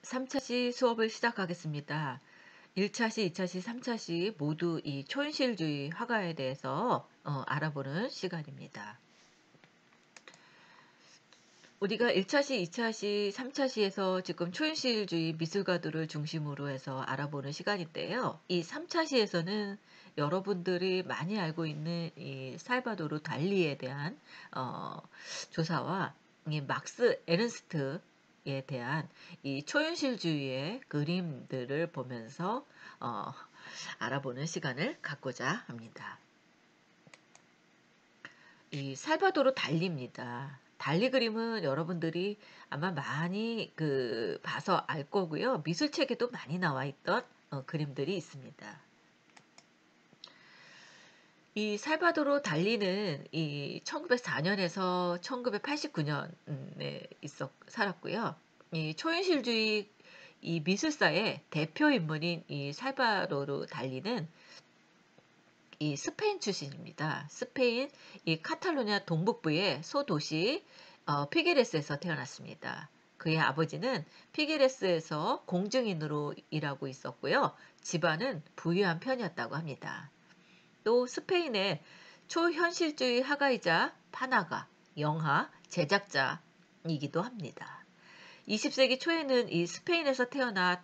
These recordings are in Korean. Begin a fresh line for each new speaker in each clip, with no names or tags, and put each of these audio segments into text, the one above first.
3차시 수업을 시작하겠습니다. 1차시, 2차시, 3차시 모두 이 초현실주의 화가에 대해서 알아보는 시간입니다. 우리가 1차시, 2차시, 3차시에서 지금 초현실주의 미술가들을 중심으로 해서 알아보는 시간인데요. 이 3차시에서는 여러분들이 많이 알고 있는 이 살바도르 달리에 대한 어, 조사와 이 막스 에른스트에 대한 이 초현실주의의 그림들을 보면서 알아보는 시간을 갖고자 합니다. 이 살바도르 달리입니다. 달리 그림은 여러분들이 아마 많이 봐서 알 거고요. 미술책에도 많이 나와 있던 그림들이 있습니다. 이 살바도르 달리는 이 1904년에서 1989년에 살았고요. 이 초현실주의 이 미술사의 대표 인물인 이 살바도르 달리는 이 스페인 출신입니다. 스페인 이 카탈루냐 동북부의 소도시 피게레스에서 태어났습니다. 그의 아버지는 피게레스에서 공증인으로 일하고 있었고요. 집안은 부유한 편이었다고 합니다. 또 스페인의 초현실주의 화가이자 판화가, 영화 제작자이기도 합니다. 20세기 초에는 이 스페인에서 태어나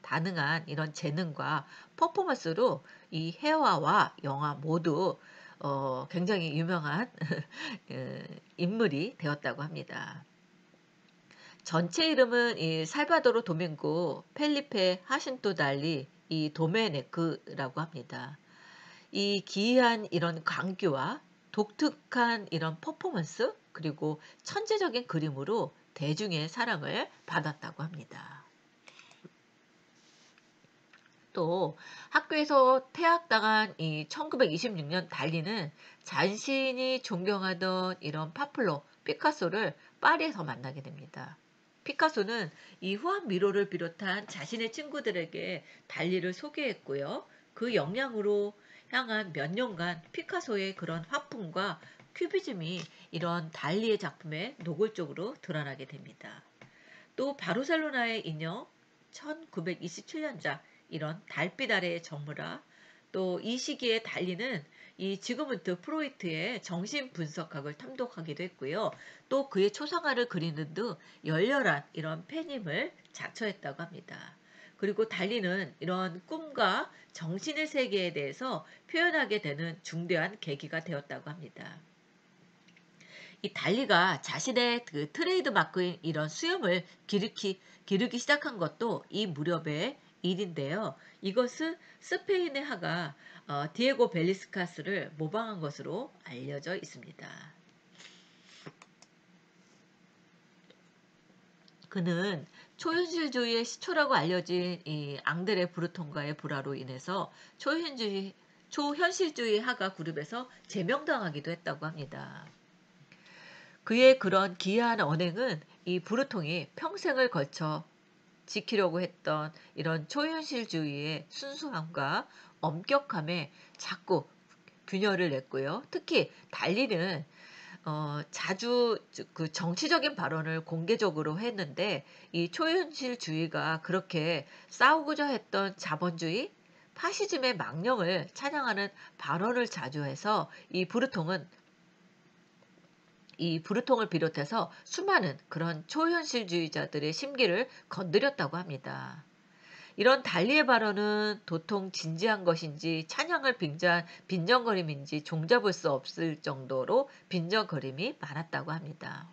다능한 이런 재능과 퍼포먼스로 이 회화와 영화 모두 굉장히 유명한 인물이 되었다고 합니다. 전체 이름은 이 살바도르 도밍고 펠리페 하신토 달리 이 도메네크라고 합니다. 이 기이한 이런 광기와 독특한 이런 퍼포먼스 그리고 천재적인 그림으로 대중의 사랑을 받았다고 합니다. 또 학교에서 퇴학당한 이 1926년 달리는 자신이 존경하던 이런 파플로 피카소를 파리에서 만나게 됩니다. 피카소는 이 후안 미로를 비롯한 자신의 친구들에게 달리를 소개했고요. 그 영향으로 향한 몇 년간 피카소의 그런 화풍과 큐비즘이 이런 달리의 작품에 노골적으로 드러나게 됩니다. 또 바르셀로나의 인형 1927년작 이런 달빛 아래의 정물화 또 이 시기에 달리는 이 지그문트 프로이트의 정신분석학을 탐독하기도 했고요. 또 그의 초상화를 그리는 등 열렬한 이런 팬임을 자처했다고 합니다. 그리고 달리는 이런 꿈과 정신의 세계에 대해서 표현하게 되는 중대한 계기가 되었다고 합니다. 이 달리가 자신의 그 트레이드 마크인 이런 수염을 기르기 시작한 것도 이 무렵의 일인데요. 이것은 스페인의 화가 디에고 벨리스카스를 모방한 것으로 알려져 있습니다. 그는 초현실주의의 시초라고 알려진 이 앙드레 브루통과의 불화로 인해서 초현실주의 화가 그룹에서 제명당하기도 했다고 합니다. 그의 그런 기이한 언행은 이 부르통이 평생을 걸쳐 지키려고 했던 이런 초현실주의의 순수함과 엄격함에 자꾸 균열을 냈고요. 특히 달리는 자주 그 정치적인 발언을 공개적으로 했는데 이 초현실주의가 그렇게 싸우고자 했던 자본주의, 파시즘의 망령을 찬양하는 발언을 자주 해서 이 부르통을 비롯해서 수많은 그런 초현실주의자들의 심기를 건드렸다고 합니다. 이런 달리의 발언은 도통 진지한 것인지 찬양을 빙자한 빈정거림인지 종잡을 수 없을 정도로 빈정거림이 많았다고 합니다.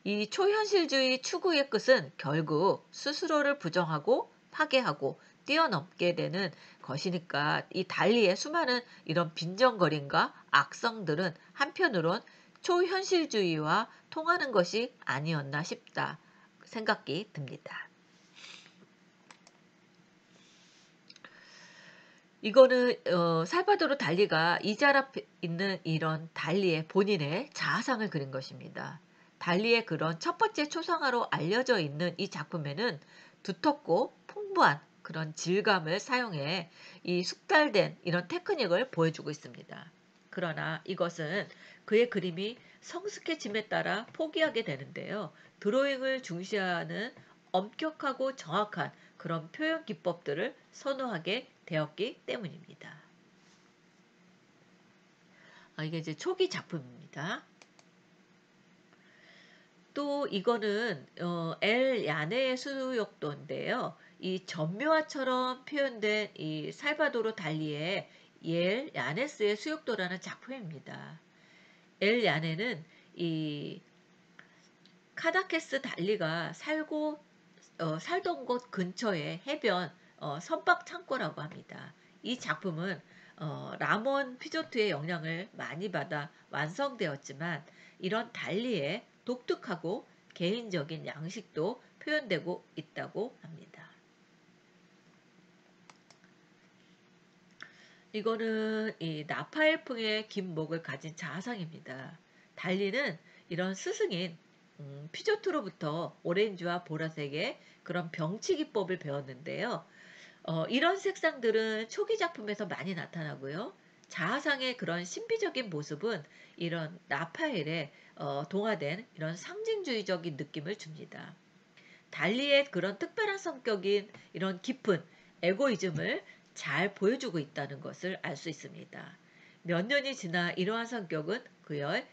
이 초현실주의 추구의 끝은 결국 스스로를 부정하고 파괴하고 뛰어넘게 되는 것이니까 이 달리의 수많은 이런 빈정거림과 악성들은 한편으론 초현실주의와 통하는 것이 아니었나 싶다 생각이 듭니다. 이거는 살바도르 달리가 이자 앞에 있는 이런 달리의 본인의 자아상을 그린 것입니다. 달리의 그런 첫 번째 초상화로 알려져 있는 이 작품에는 두텁고 풍부한 그런 질감을 사용해 이 숙달된 이런 테크닉을 보여주고 있습니다. 그러나 이것은 그의 그림이 성숙해짐에 따라 포기하게 되는데요. 드로잉을 중시하는 엄격하고 정확한 그런 표현 기법들을 선호하게 되었기 때문입니다. 이게 이제 초기 작품입니다. 또 이거는 엘 야네의 수욕도인데요. 이 전묘화처럼 표현된 이 살바도르 달리의 엘 야네스의 수욕도라는 작품입니다. 엘 야네는 이 카다케스 달리가 살던 곳 근처의 해변 선박 창고라고 합니다. 이 작품은 라몬 피조트의 영향을 많이 받아 완성되었지만 이런 달리의 독특하고 개인적인 양식도 표현되고 있다고 합니다. 이거는 이 나파엘풍의 긴 목을 가진 자화상입니다. 달리는 이런 스승인 피조트로부터 오렌지와 보라색의 그런 병치 기법을 배웠는데요. 이런 색상들은 초기 작품에서 많이 나타나고요. 자화상의 그런 신비적인 모습은 이런 라파엘의 동화된 이런 상징주의적인 느낌을 줍니다. 달리의 그런 특별한 성격인 이런 깊은 에고이즘을 잘 보여주고 있다는 것을 알 수 있습니다. 몇 년이 지나 이러한 성격은 그의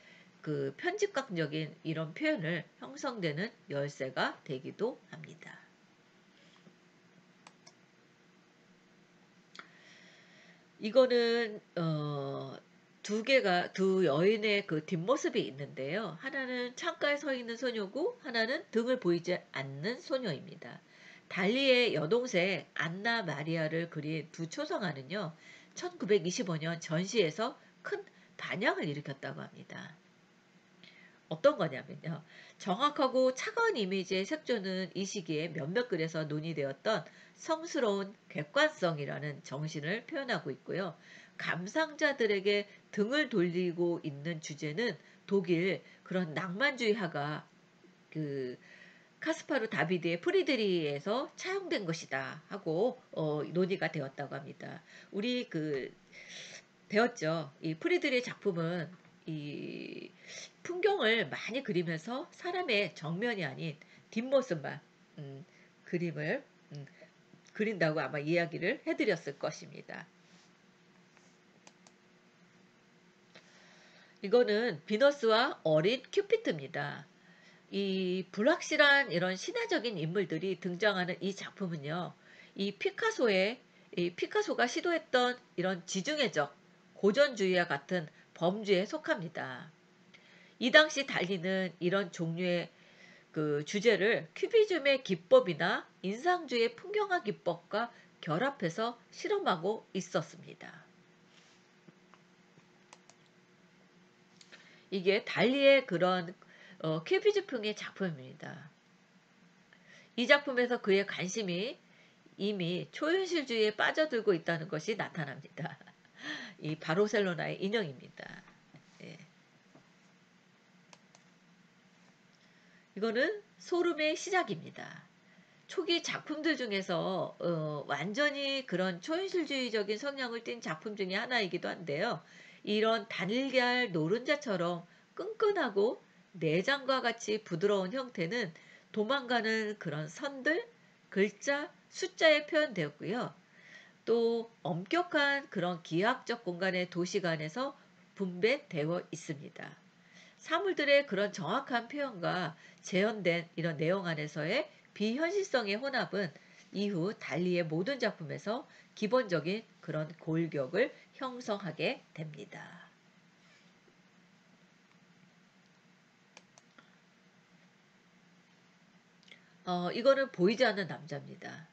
그 편집각적인 이런 표현을 형성되는 열쇠가 되기도 합니다. 이거는 두 여인의 그 뒷모습이 있는데요. 하나는 창가에 서 있는 소녀고 하나는 등을 보이지 않는 소녀입니다. 달리의 여동생 안나 마리아를 그린 두 초성화는요. 1925년 전시에서 큰 반향을 일으켰다고 합니다. 어떤 거냐면요. 정확하고 차가운 이미지의 색조는 이 시기에 몇몇 글에서 논의되었던 성스러운 객관성이라는 정신을 표현하고 있고요. 감상자들에게 등을 돌리고 있는 주제는 독일 그런 낭만주의화가 그 카스파르 다비드의 프리드리에서 차용된 것이다 하고 논의가 되었다고 합니다. 우리 배웠죠. 이 프리드리의 작품은 이 풍경을 많이 그리면서 사람의 정면이 아닌 뒷모습만 그림을 그린다고 아마 이야기를 해드렸을 것입니다. 이거는 비너스와 어린 큐피트입니다. 이 불확실한 이런 신화적인 인물들이 등장하는 이 작품은요. 이 피카소가 시도했던 이런 지중해적 고전주의와 같은 범주에 속합니다. 이 당시 달리는 이런 종류의 그 주제를 큐비즘의 기법이나 인상주의 풍경화 기법과 결합해서 실험하고 있었습니다. 이게 달리의 그런 큐비즘풍의 작품입니다. 이 작품에서 그의 관심이 이미 초현실주의에 빠져들고 있다는 것이 나타납니다. 이 바르셀로나의 인형입니다. 예. 이거는 소름의 시작입니다. 초기 작품들 중에서 완전히 그런 초현실주의적인 성향을 띤 작품 중에 하나이기도 한데요. 이런 달걀 노른자처럼 끈끈하고 내장과 같이 부드러운 형태는 도망가는 그런 선들, 글자, 숫자에 표현되었고요. 또 엄격한 그런 기하학적 공간의 도시간에서 분배되어 있습니다. 사물들의 그런 정확한 표현과 재현된 이런 내용 안에서의 비현실성의 혼합은 이후 달리의 모든 작품에서 기본적인 그런 골격을 형성하게 됩니다. 이거는 보이지 않는 남자입니다.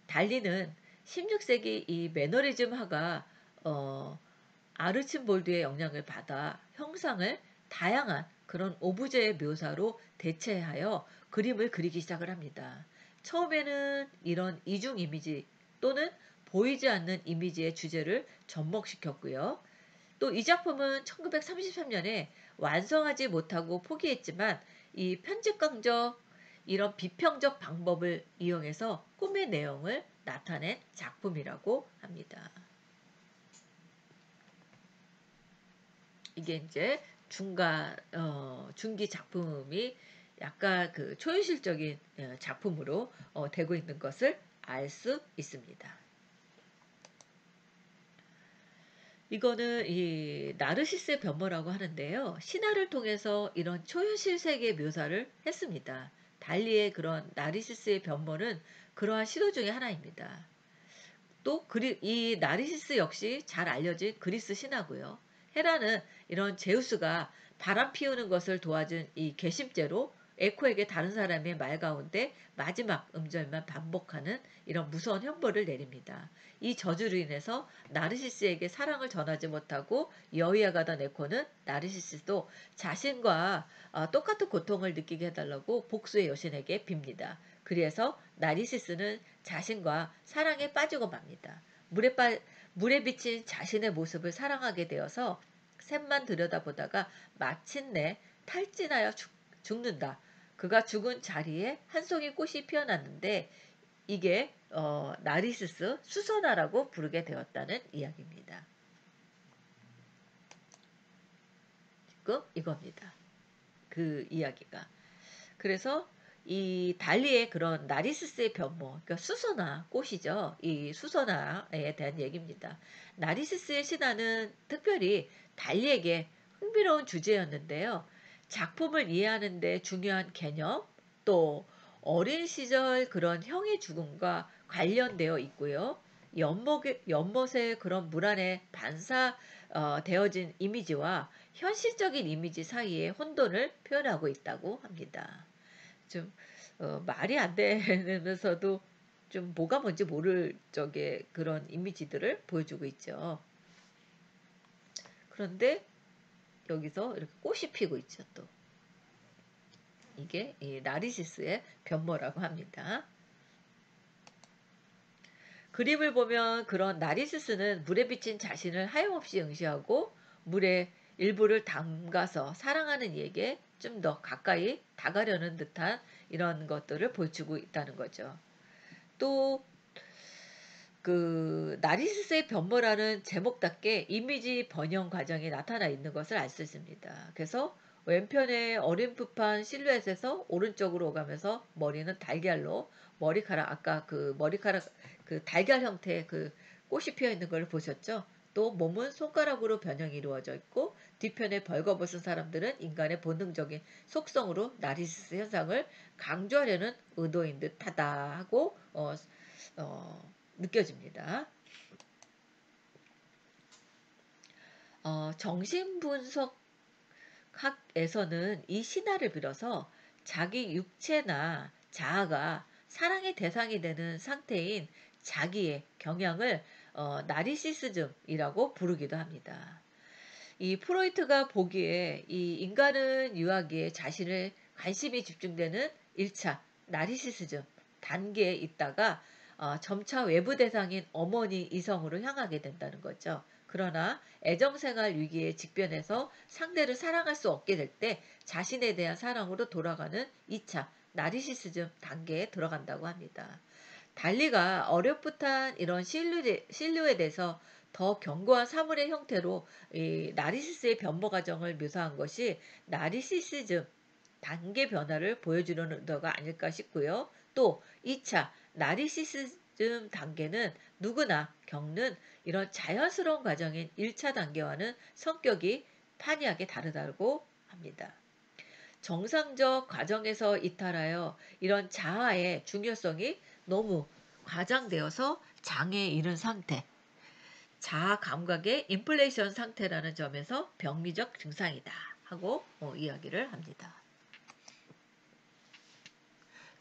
달리는 16세기 이 매너리즘화가 아르침볼드의 영향을 받아 형상을 다양한 그런 오브제의 묘사로 대체하여 그림을 그리기 시작을 합니다. 처음에는 이런 이중 이미지 또는 보이지 않는 이미지의 주제를 접목시켰고요. 또 이 작품은 1933년에 완성하지 못하고 포기했지만 이 편집강적 이런 비평적 방법을 이용해서 꿈의 내용을 나타낸 작품이라고 합니다. 이게 이제 중기 작품이 약간 그 초현실적인 작품으로 되고 있는 것을 알 수 있습니다. 이거는 이 나르시스의 변모라고 하는데요. 신화를 통해서 이런 초현실 세계 묘사를 했습니다. 달리의 그런 나르시스의 변모는 그러한 시도 중의 하나입니다. 또 이 나르시스 역시 잘 알려진 그리스 신화고요. 헤라는 이런 제우스가 바람 피우는 것을 도와준 이 괘씸죄로 에코에게 다른 사람의 말 가운데 마지막 음절만 반복하는 이런 무서운 형벌을 내립니다. 이 저주로 인해서 나르시스에게 사랑을 전하지 못하고 여위야가던 에코는 나르시스도 자신과 똑같은 고통을 느끼게 해달라고 복수의 여신에게 빕니다. 그래서 나르시스는 자신과 사랑에 빠지고 맙니다. 물에 비친 자신의 모습을 사랑하게 되어서 샘만 들여다보다가 마침내 탈진하여 죽는다. 그가 죽은 자리에 한 송이 꽃이 피어났는데 이게 나르시스 수선화라고 부르게 되었다는 이야기입니다. 지금 이겁니다. 그 이야기가. 그래서 이 달리의 그런 나르시스의 변모, 그러니까 수선화 꽃이죠. 이 수선화에 대한 얘기입니다. 나르시스의 신화는 특별히 달리에게 흥미로운 주제였는데요. 작품을 이해하는 데 중요한 개념, 또 어린 시절 그런 형의 죽음과 관련되어 있고요. 연못의 그런 물 안에 반사되어진 이미지와 현실적인 이미지 사이의 혼돈을 표현하고 있다고 합니다. 좀 말이 안 되면서도 좀 뭐가 뭔지 모를 적의 그런 이미지들을 보여주고 있죠. 그런데 여기서 이렇게 꽃이 피고 있죠, 또. 이게 이 나르시스의 변모라고 합니다. 그림을 보면 그런 나르시스는 물에 비친 자신을 하염없이 응시하고 물에 일부를 담가서 사랑하는 이에게 좀 더 가까이 다가려는 듯한 이런 것들을 보여주고 있다는 거죠. 또 그 나르시스의 변모라는 제목답게 이미지 번영 과정이 나타나 있는 것을 알 수 있습니다. 그래서 왼편의 어렴풋한 실루엣에서 오른쪽으로 오가면서 머리는 달걀로 머리카락 아까 그 머리카락 그 달걀 형태의 그 꽃이 피어 있는 걸 보셨죠? 또 몸은 손가락으로 변형이 이루어져 있고 뒤편에 벌거벗은 사람들은 인간의 본능적인 속성으로 나르시스 현상을 강조하려는 의도인 듯하다 하고 느껴집니다. 정신분석학에서는 이 신화를 빌어서 자기 육체나 자아가 사랑의 대상이 되는 상태인 자기의 경향을 나르시시즘이라고 부르기도 합니다. 이 프로이트가 보기에 이 인간은 유아기에 자신의 관심이 집중되는 1차 나르시시즘 단계에 있다가 점차 외부 대상인 어머니 이성으로 향하게 된다는 거죠. 그러나 애정생활 위기에 직면해서 상대를 사랑할 수 없게 될 때 자신에 대한 사랑으로 돌아가는 2차 나르시시즘 단계에 들어간다고 합니다. 달리가 어렴풋한 이런 실루엣에서 더 견고한 사물의 형태로 이 나르시스의 변모 과정을 묘사한 것이 나르시시즘 단계 변화를 보여주는 의도가 아닐까 싶고요. 또 2차 나르시시즘 단계는 누구나 겪는 이런 자연스러운 과정인 1차 단계와는 성격이 판이하게 다르다고 합니다. 정상적 과정에서 이탈하여 이런 자아의 중요성이 너무 과장되어서 장애에 이른 상태, 자아 감각의 인플레이션 상태라는 점에서 병리적 증상이다 하고 이야기를 합니다.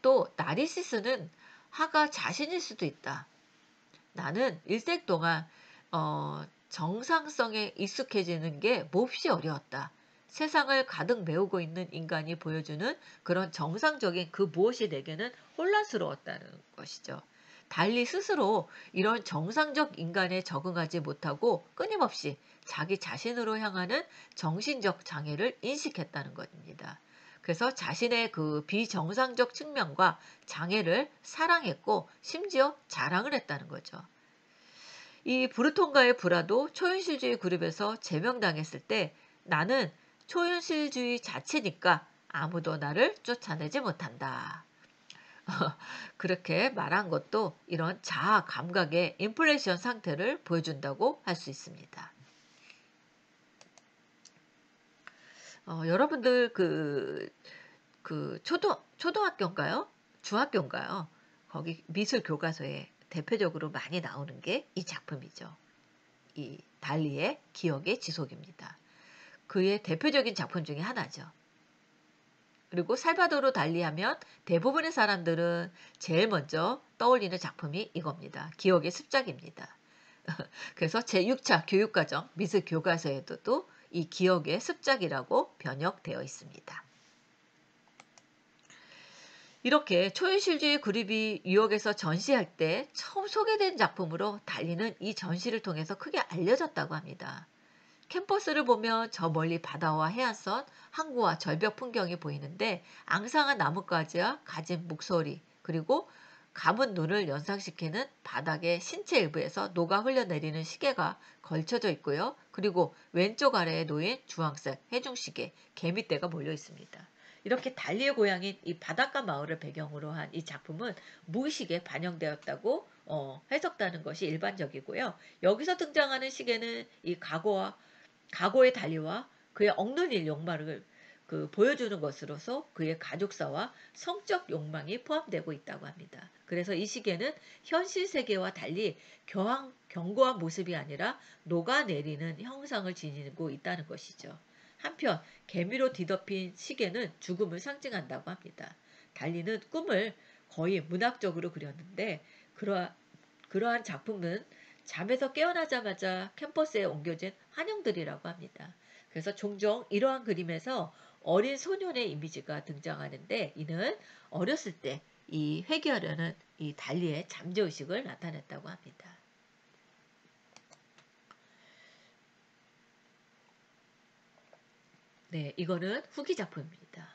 또 나르시스는 하가 자신일 수도 있다. 나는 일생 동안 정상성에 익숙해지는 게 몹시 어려웠다. 세상을 가득 메우고 있는 인간이 보여주는 그런 정상적인 그 무엇이 내게는 혼란스러웠다는 것이죠. 달리 스스로 이런 정상적 인간에 적응하지 못하고 끊임없이 자기 자신으로 향하는 정신적 장애를 인식했다는 것입니다. 그래서 자신의 그 비정상적 측면과 장애를 사랑했고 심지어 자랑을 했다는 거죠. 이 브루톤과의 불화도 초현실주의 그룹에서 제명당했을 때 나는 초현실주의 자체니까 아무도 나를 쫓아내지 못한다. 그렇게 말한 것도 이런 자아 감각의 인플레이션 상태를 보여준다고 할 수 있습니다. 여러분들 그 초등학교인가요? 중학교인가요? 거기 미술 교과서에 대표적으로 많이 나오는 게 이 작품이죠. 이 달리의 기억의 지속입니다. 그의 대표적인 작품 중에 하나죠. 그리고 살바도르 달리 하면 대부분의 사람들은 제일 먼저 떠올리는 작품이 이겁니다. 기억의 습작입니다. 그래서 제6차 교육과정 미술 교과서에도 또 이 기억의 습작이라고 번역되어 있습니다. 이렇게 초현실주의 그룹이 뉴욕에서 전시할 때 처음 소개된 작품으로 달리는 이 전시를 통해서 크게 알려졌다고 합니다. 캠퍼스를 보면 저 멀리 바다와 해안선, 항구와 절벽 풍경이 보이는데 앙상한 나뭇가지와 가진 목소리 그리고 감은 눈을 연상시키는 바닥의 신체 일부에서 녹아 흘러내리는 시계가 걸쳐져 있고요. 그리고 왼쪽 아래에 놓인 주황색 해중시계, 개미떼가 몰려 있습니다. 이렇게 달리의 고향인 이 바닷가 마을을 배경으로 한 이 작품은 무의식에 반영되었다고 해석되는 것이 일반적이고요. 여기서 등장하는 시계는 이 과거의 달리와 그의 억눌린 욕망을 보여주는 것으로서 그의 가족사와 성적 욕망이 포함되고 있다고 합니다. 그래서 이 시계는 현실 세계와 달리 견고한 모습이 아니라 녹아내리는 형상을 지니고 있다는 것이죠. 한편 개미로 뒤덮인 시계는 죽음을 상징한다고 합니다. 달리는 꿈을 거의 문학적으로 그렸는데 그러한 작품은 잠에서 깨어나자마자 캠퍼스에 옮겨진 환영들이라고 합니다. 그래서 종종 이러한 그림에서 어린 소년의 이미지가 등장하는데 이는 어렸을 때 이 회귀하려는 이 달리의 잠재의식을 나타냈다고 합니다. 네, 이거는 후기 작품입니다.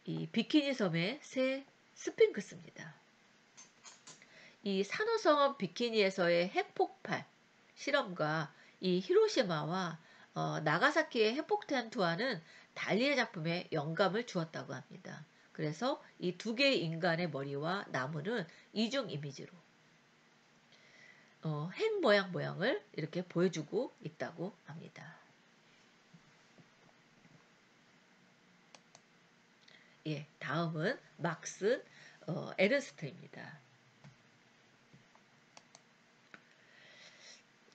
이 비키니 섬의 새 스핑크스입니다. 이 산호섬 비키니에서의 핵폭발 실험과 이 히로시마와 나가사키의 핵폭탄 투하는 달리의 작품에 영감을 주었다고 합니다. 그래서 이 두 개의 인간의 머리와 나무는 이중 이미지로 핵 모양을 이렇게 보여주고 있다고 합니다. 예, 다음은 막스 에르스트입니다.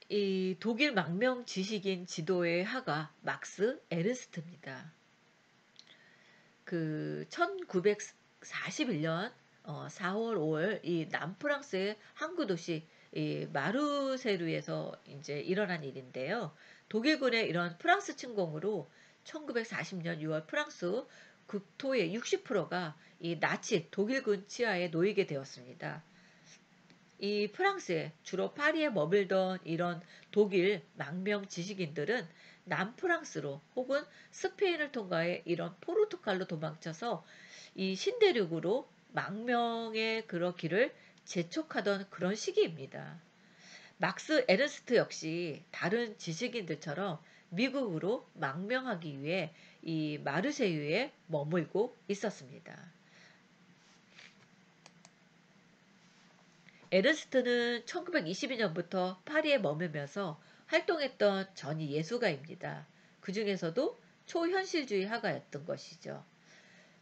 이 독일 망명 지식인 지도의 화가 막스 에르스트입니다. 그 1941년 4월 5월 이 남프랑스의 항구 도시 이 마르세유에서 이제 일어난 일인데요. 독일군의 이런 프랑스 침공으로 1940년 6월 프랑스 국토의 60%가 이 나치 독일군 치하에 놓이게 되었습니다. 이 프랑스에 주로 파리에 머물던 이런 독일 망명 지식인들은 남프랑스로 혹은 스페인을 통과해 이런 포르투갈로 도망쳐서 이 신대륙으로 망명의 그런 길을 재촉하던 그런 시기입니다. 막스 에르스트 역시 다른 지식인들처럼 미국으로 망명하기 위해 이 마르세유에 머물고 있었습니다. 에르스트는 1922년부터 파리에 머물면서 활동했던 전위 예술가입니다. 그 중에서도 초현실주의 화가였던 것이죠.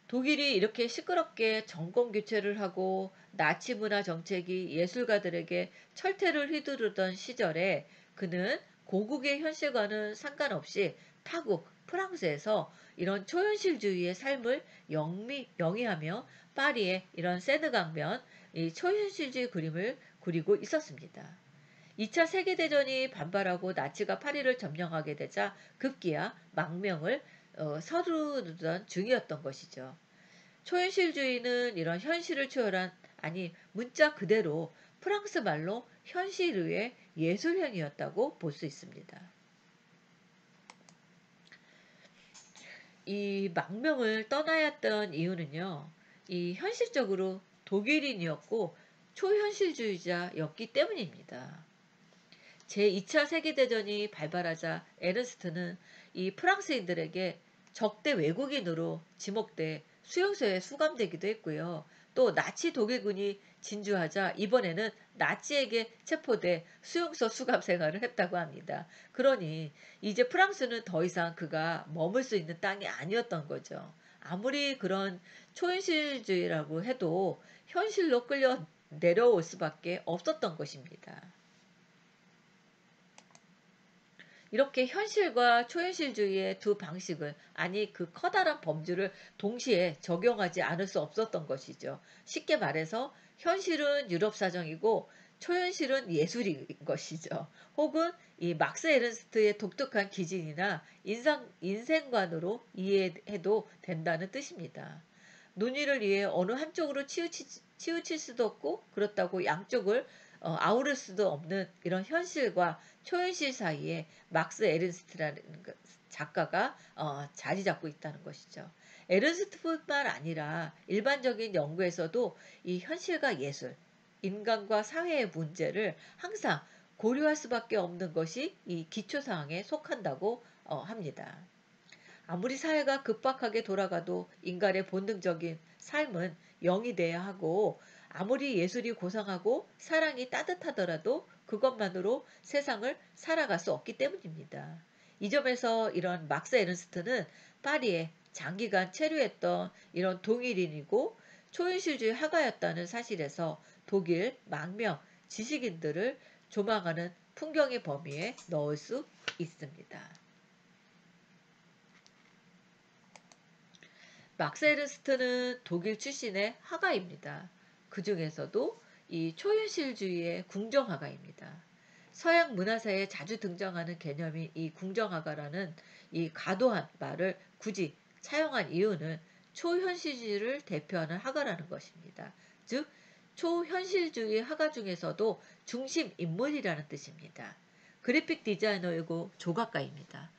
독일이 이렇게 시끄럽게 정권 교체를 하고 나치 문화 정책이 예술가들에게 철퇴를 휘두르던 시절에 그는 고국의 현실과는 상관없이 타국 프랑스에서 이런 초현실주의의 삶을 영위하며 파리의 이런 세느 강변 이 초현실주의 그림을 그리고 있었습니다. 2차 세계대전이 반발하고 나치가 파리를 점령하게 되자 급기야 망명을 서두르던 중이었던 것이죠. 초현실주의는 이런 현실을 초월한 아니 문자 그대로 프랑스 말로 현실의 예술형이었다고 볼 수 있습니다. 이 망명을 떠나야 했던 이유는요. 이 현실적으로 독일인이었고 초현실주의자였기 때문입니다. 제2차 세계대전이 발발하자 에르스트는 이 프랑스인들에게 적대 외국인으로 지목돼 수용소에 수감되기도 했고요. 또 나치 독일군이 진주하자 이번에는 나치에게 체포돼 수용소 수감 생활을 했다고 합니다. 그러니 이제 프랑스는 더 이상 그가 머물 수 있는 땅이 아니었던 거죠. 아무리 그런 초현실주의라고 해도 현실로 끌려 내려올 수밖에 없었던 것입니다. 이렇게 현실과 초현실주의의 두 방식을, 아니 그 커다란 범주를 동시에 적용하지 않을 수 없었던 것이죠. 쉽게 말해서 현실은 유럽 사정이고 초현실은 예술인 것이죠. 혹은 이 막스 에른스트의 독특한 기질이나 인생관으로 이해해도 된다는 뜻입니다. 논의를 위해 어느 한쪽으로 치우칠 수도 없고 그렇다고 양쪽을 아우를 수도 없는 이런 현실과 초현실 사이에 막스 에른스트라는 작가가 자리 잡고 있다는 것이죠. 에른스트뿐만 아니라 일반적인 연구에서도 이 현실과 예술, 인간과 사회의 문제를 항상 고려할 수밖에 없는 것이 이 기초사항에 속한다고 합니다. 아무리 사회가 급박하게 돌아가도 인간의 본능적인 삶은 영이 돼야 하고, 아무리 예술이 고상하고 사랑이 따뜻하더라도 그것만으로 세상을 살아갈 수 없기 때문입니다. 이 점에서 이런 막스 에른스트는 파리에 장기간 체류했던 이런 동일인이고 초현실주의 화가였다는 사실에서 독일 망명 지식인들을 조망하는 풍경의 범위에 넣을 수 있습니다. 막스 에른스트는 독일 출신의 화가입니다. 그 중에서도 이 초현실주의의 궁정화가입니다. 서양 문화사에 자주 등장하는 개념이 이 궁정화가라는 이 과도한 말을 굳이 차용한 이유는 초현실주의를 대표하는 화가라는 것입니다. 즉 초현실주의 화가 중에서도 중심 인물이라는 뜻입니다. 그래픽 디자이너이고 조각가입니다.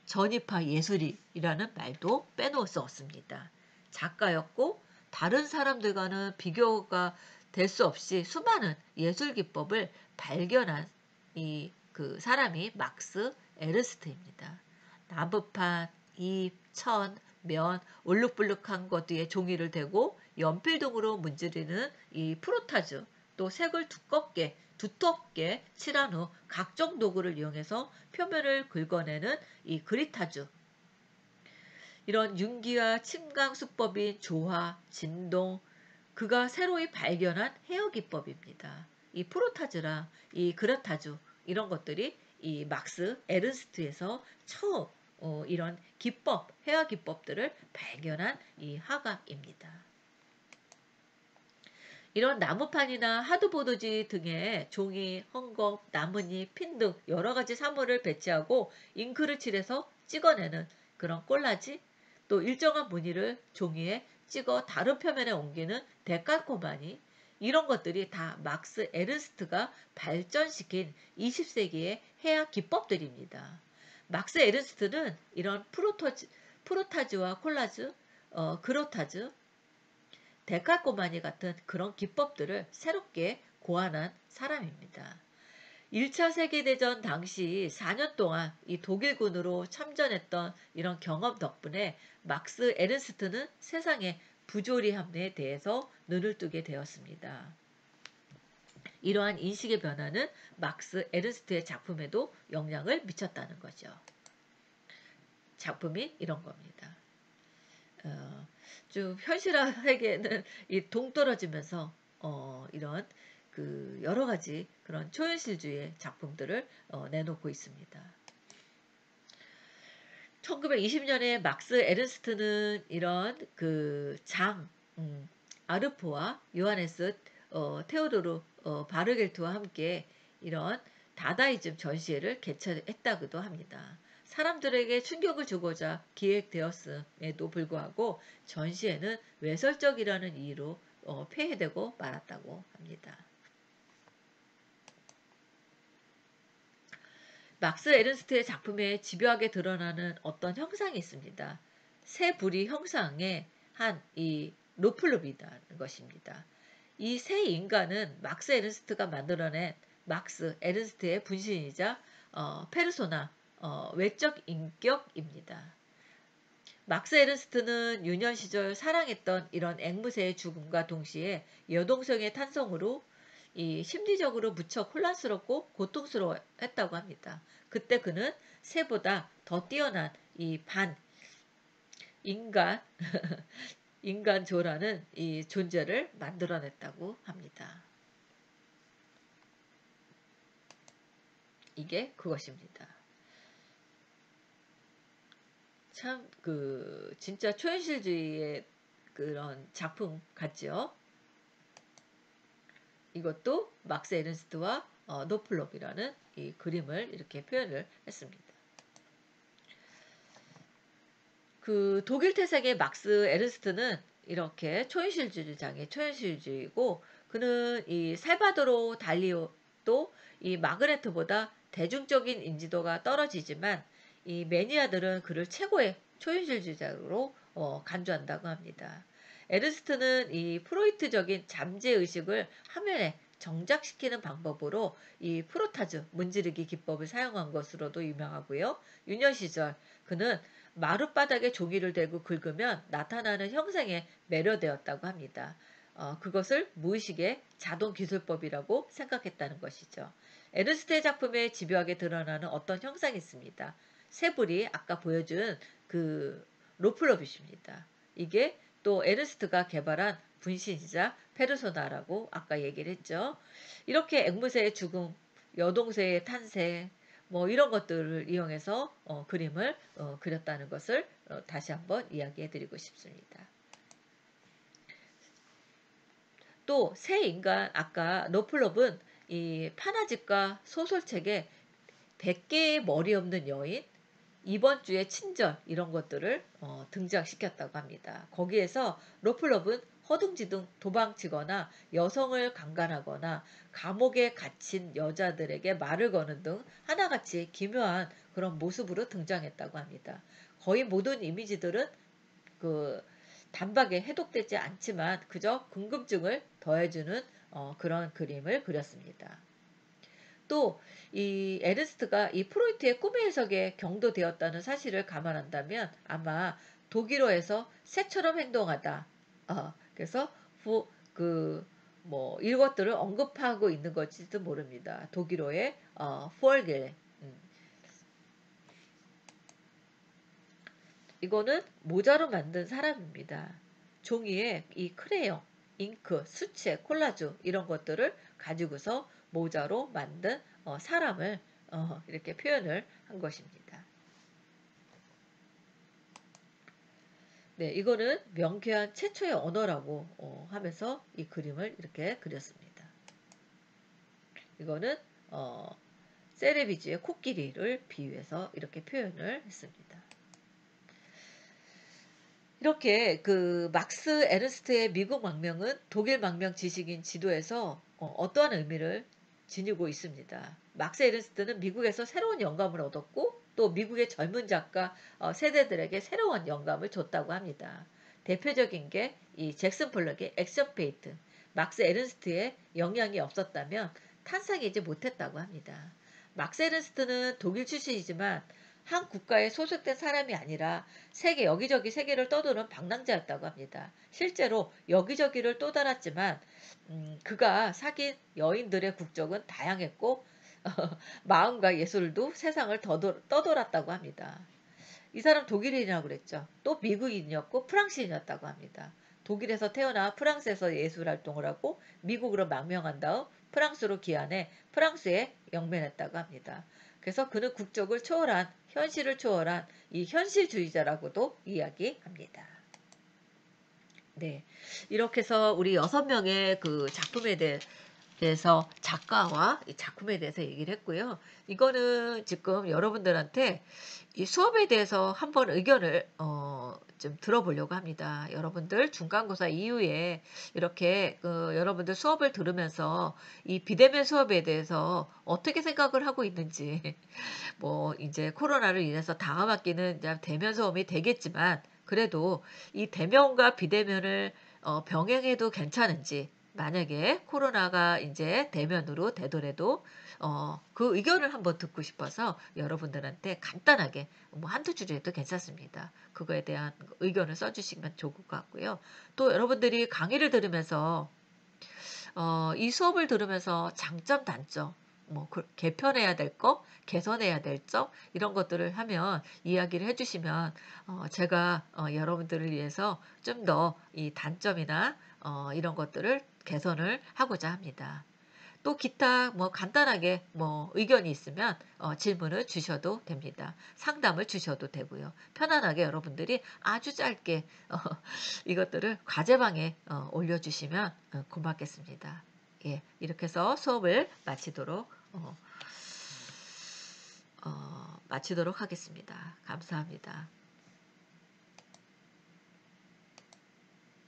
전이파 예술이라는 말도 빼놓을 수 없습니다. 작가였고 다른 사람들과는 비교가 될 수 없이 수많은 예술 기법을 발견한 그 사람이 막스 에르스트입니다. 나무판, 잎, 천, 면, 울룩불룩한 것 뒤에 종이를 대고 연필 등으로 문지르는 이 프로타즈, 또 색을 두텁게 칠한 후 각종 도구를 이용해서 표면을 긁어내는 이 그리타주, 이런 윤기와 침강 수법인 조화, 진동, 그가 새로이 발견한 헤어 기법입니다. 이 프로타즈랑 이 그라타주 이런 것들이 이 막스 에른스트에서 처음 이런 헤어 기법들을 발견한 이 화가입니다. 이런 나무판이나 하드보드지 등에 종이, 헝겊, 나뭇잎, 핀 등 여러 가지 사물을 배치하고 잉크를 칠해서 찍어내는 그런 콜라지, 또 일정한 무늬를 종이에 찍어 다른 표면에 옮기는 데칼코마니, 이런 것들이 다 막스 에른스트가 발전시킨 20세기의 해학 기법들입니다. 막스 에른스트는 이런 프로타즈와 콜라즈, 그로타즈, 데칼코마니 같은 그런 기법들을 새롭게 고안한 사람입니다. 1차 세계대전 당시 4년 동안 이 독일군으로 참전했던 이런 경험 덕분에 막스 에른스트는 세상의 부조리함에 대해서 눈을 뜨게 되었습니다. 이러한 인식의 변화는 막스 에른스트의 작품에도 영향을 미쳤다는 거죠. 작품이 이런 겁니다. 좀 현실화에게는 이 동떨어지면서 이런 그 여러 가지 그런 초현실주의 작품들을 내놓고 있습니다. 1920년에 막스 에른스트는 이런 그 아르포와 요하네스 테오도르 바르겔트와 함께 이런 다다이즘 전시회를 개최했다고도 합니다. 사람들에게 충격을 주고자 기획되었음에도 불구하고 전시회는 외설적이라는 이유로 폐회되고 말았다고 합니다. 막스 에른스트의 작품에 집요하게 드러나는 어떤 형상이 있습니다. 새 부리 형상의 한 이 로플룹이라는 것입니다. 이 새 인간은 막스 에른스트가 만들어낸 막스 에른스트의 분신이자 페르소나, 외적 인격입니다. 막스 에른스트는 유년 시절 사랑했던 이런 앵무새의 죽음과 동시에 여동생의 탄생으로 이 심리적으로 무척 혼란스럽고 고통스러워했다고 합니다. 그때 그는 새보다 더 뛰어난 이 인간 인간조라는 이 존재를 만들어냈다고 합니다. 이게 그것입니다. 참 진짜 초현실주의의 그런 작품 같죠. 이것도 막스 에른스트와 노플롭이라는 이 그림을 이렇게 표현을 했습니다. 그 독일 태생의 막스 에른스트는 이렇게 초현실주의장의 초현실주의고, 그는 이 살바도르 달리도 이 마그네트보다 대중적인 인지도가 떨어지지만 이 매니아들은 그를 최고의 초현실주의자로 간주한다고 합니다. 에른스트는 이 프로이트적인 잠재의식을 화면에 정작시키는 방법으로 이 프로타즈 문지르기 기법을 사용한 것으로도 유명하고요. 유년 시절 그는 마룻바닥에 종이를 대고 긁으면 나타나는 형상에 매료되었다고 합니다. 그것을 무의식의 자동 기술법이라고 생각했다는 것이죠. 에르스트의 작품에 집요하게 드러나는 어떤 형상이 있습니다. 새불이 아까 보여준 그 로플로빗입니다. 이게 또 에르스트가 개발한 분신이자 페르소나라고 아까 얘기를 했죠. 이렇게 앵무새의 죽음, 여동새의 탄생, 뭐 이런 것들을 이용해서 그림을 그렸다는 것을 다시 한번 이야기해 드리고 싶습니다. 또 새 인간, 아까 노플롭은 이 파나집과 소설책에 100개의 머리 없는 여인, 이번 주의 친절 이런 것들을 등장시켰다고 합니다. 거기에서 로플롭은 허둥지둥 도망치거나 여성을 강간하거나 감옥에 갇힌 여자들에게 말을 거는 등 하나같이 기묘한 그런 모습으로 등장했다고 합니다. 거의 모든 이미지들은 그 단박에 해독되지 않지만 그저 궁금증을 더해주는 그런 그림을 그렸습니다. 또 이 에르스트가 이 프로이트의 꿈의 해석에 경도되었다는 사실을 감안한다면 아마 독일어에서 새처럼 행동하다. 그래서 이것들을 언급하고 있는 것일지도 모릅니다. 독일어의 폴겔. 이거는 모자로 만든 사람입니다. 종이에 이 크레용, 잉크, 수채, 콜라주 이런 것들을 가지고서 모자로 만든 사람을 이렇게 표현을 한 것입니다. 네, 이거는 명쾌한 최초의 언어라고 하면서 이 그림을 이렇게 그렸습니다. 이거는 세레비지의 코끼리를 비유해서 이렇게 표현을 했습니다. 이렇게 그 막스 에르스트의 미국 망명은 독일 망명 지식인 지도에서 어떠한 의미를 지니고 있습니다. 막스 에르스트는 미국에서 새로운 영감을 얻었고 또 미국의 젊은 작가 세대들에게 새로운 영감을 줬다고 합니다. 대표적인 게 이 잭슨 폴럭의 액션 페이트, 막스 에르스트의 영향이 없었다면 탄생하지 못했다고 합니다. 막스 에르스트는 독일 출신이지만 한 국가에 소속된 사람이 아니라 여기저기 세계를 떠도는 방랑자였다고 합니다. 실제로 여기저기를 떠돌았지만 그가 사귄 여인들의 국적은 다양했고 마음과 예술도 세상을 떠돌았다고 합니다. 이 사람 독일인이라고 그랬죠. 또 미국인이었고 프랑스인이었다고 합니다. 독일에서 태어나 프랑스에서 예술활동을 하고 미국으로 망명한 다음 프랑스로 귀환해 프랑스에 영면했다고 합니다. 그래서 그는 국적을 초월한 현실을 초월한 이 현실주의자라고도 이야기합니다. 네, 이렇게 해서 우리 6명의 그 작품에 대해서 작가와 이 작품에 대해서 얘기를 했고요. 이거는 지금 여러분들한테 이 수업에 대해서 한번 의견을 좀 들어보려고 합니다. 여러분들 중간고사 이후에 이렇게 여러분들 수업을 들으면서 이 비대면 수업에 대해서 어떻게 생각을 하고 있는지 뭐 이제 코로나로 인해서 다음 학기는 이제 대면 수업이 되겠지만 그래도 이 대면과 비대면을 병행해도 괜찮은지 만약에 코로나가 이제 대면으로 되더라도 그 의견을 한번 듣고 싶어서 여러분들한테 간단하게 뭐 한두 줄이라도 괜찮습니다. 그거에 대한 의견을 써 주시면 좋을 것 같고요. 또 여러분들이 강의를 들으면서 이 수업을 들으면서 장점, 단점 뭐 개편해야 될 거, 개선해야 될 점 이런 것들을 하면 이야기를 해 주시면 제가 여러분들을 위해서 좀 더 이 단점이나 이런 것들을 개선을 하고자 합니다. 또 기타 뭐 간단하게 뭐 의견이 있으면 질문을 주셔도 됩니다. 상담을 주셔도 되고요. 편안하게 여러분들이 아주 짧게 이것들을 과제방에 올려주시면 고맙겠습니다. 예, 이렇게 해서 수업을 마치도록 하겠습니다. 감사합니다.